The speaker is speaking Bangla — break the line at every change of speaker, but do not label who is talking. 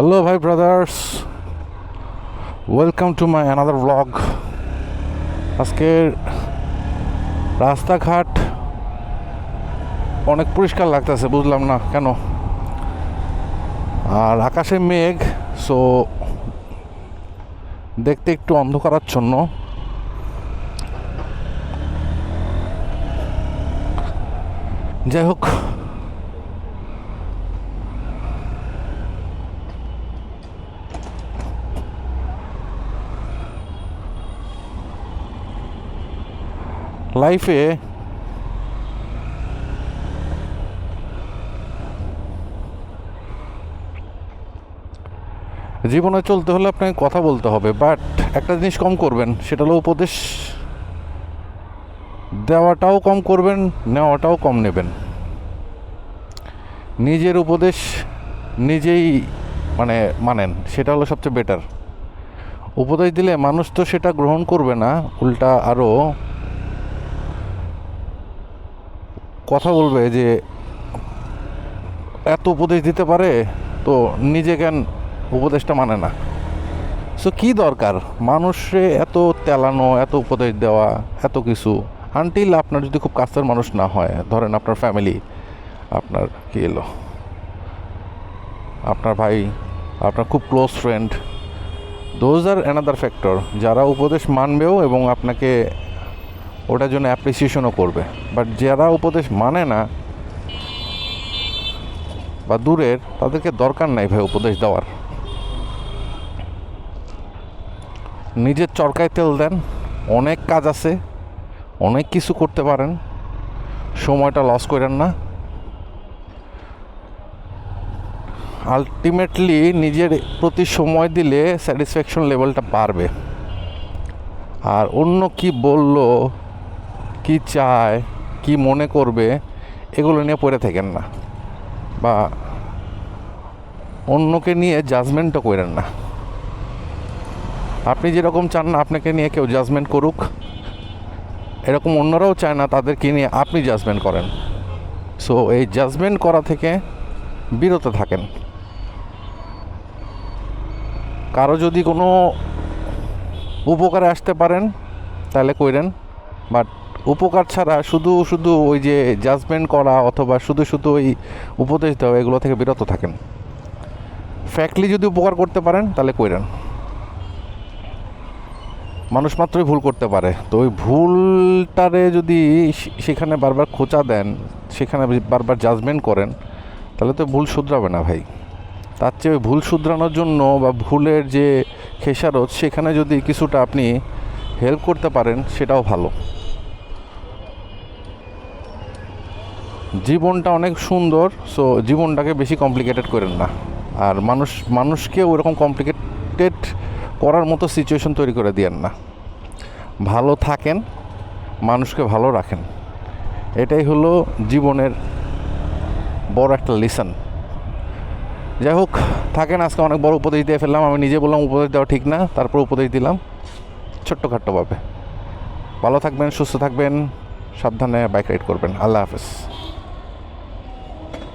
হ্যালো ভাই brothers, welcome to my another blog. আজকের রাস্তাঘাট অনেক পরিষ্কার লাগতেছে, বুঝলাম না কেন। আর আকাশে মেঘ, সো দেখতে একটু অন্ধকারাচ্ছন্ন। যাই হোক, লাইফে জীবনে চলতে হলে আপনাকে কথা বলতে হবে, বাট একটা জিনিস কম করবেন, সেটা হলো উপদেশ দেওয়াটাও কম করবেন, নেওয়াটাও কম নেবেন। নিজের উপদেশ নিজেই মানেন, সেটা হলো সবচেয়ে বেটার। উপদেশ দিলে মানুষ তো সেটা গ্রহণ করবে না, উল্টা আরও কথা বলবে যে এত উপদেশ দিতে পারে তো নিজে কেন উপদেশটা মানে না। সো কী দরকার মানুষে এত তেলানো, এত উপদেশ দেওয়া, এত কিছু, আনটিল আপনার যদি খুব কাছের মানুষ না হয়, ধরেন আপনার ফ্যামিলি, আপনার কী এলো, আপনার ভাই, আপনার খুব close friend, those are another factor, যারা উপদেশ মানবেও এবং আপনাকে ওটার জন্য অ্যাপ্রিসিয়েশনও করবে। বাট যারা উপদেশ মানে না বা দূরের, তাদেরকে দরকার নাই ভাই উপদেশ দেওয়ার। নিজের চরকায় তেল দেন, অনেক কাজ আছে, অনেক কিছু করতে পারেন, সময়টা লস করেন না। আলটিমেটলি নিজের প্রতি সময় দিলে স্যাটিসফ্যাকশন লেভেলটা বাড়বে। আর অন্য কি বলল, কি চায়, কি মনে করবে, এগুলো নিয়ে পড়ে থাকেন না, বা অন্যকে নিয়ে জাজমেন্টও করেন না। আপনি যেরকম চান না আপনাকে নিয়ে কেউ জাজমেন্ট করুক, এরকম অন্যরাও চায় না তাদেরকে নিয়ে আপনি জাজমেন্ট করেন। সো এই জাজমেন্ট করা থেকে বিরত থাকেন। কারো যদি কোনো উপকারে আসতে পারেন তাহলে কইরেন, বাট উপকার ছাড়া শুধু শুধু ওই যে জাজমেন্ট করা অথবা শুধু শুধু ওই উপদেশ দেওয়া, এগুলো থেকে বিরত থাকেন। ফ্যাক্টলি যদি উপকার করতে পারেন তাহলে কইরেন। মানুষ মাত্রই ভুল করতে পারে, তো ওই ভুলটারে যদি সেখানে বারবার খোঁচা দেন, সেখানে বারবার জাজমেন্ট করেন, তাহলে তো ভুল শুধরাবে না ভাই। তার চেয়ে ওই ভুল শুধরানোর জন্য বা ভুলের যে খেসারত, সেখানে যদি কিছুটা আপনি হেল্প করতে পারেন, সেটাও ভালো। জীবনটা অনেক সুন্দর, সো জীবনটাকে বেশি কমপ্লিকেটেড করেন না। আর মানুষকে ওরকম কমপ্লিকেটেড করার মতো সিচুয়েশন তৈরি করে দিয়েন না। ভালো থাকেন, মানুষকে ভালো রাখেন, এটাই হলো জীবনের বড় একটা লেসন। যাই হোক, থাকেন। আজকে অনেক বড় উপদেশ দিয়ে ফেললাম, আমি নিজে বললাম উপদেশ দেওয়া ঠিক না, তারপর উপদেশ দিলাম ছোট্টখাট্টোভাবে। ভালো থাকবেন, সুস্থ থাকবেন, সাবধানে বাইক রাইড করবেন। আল্লাহ হাফেজ।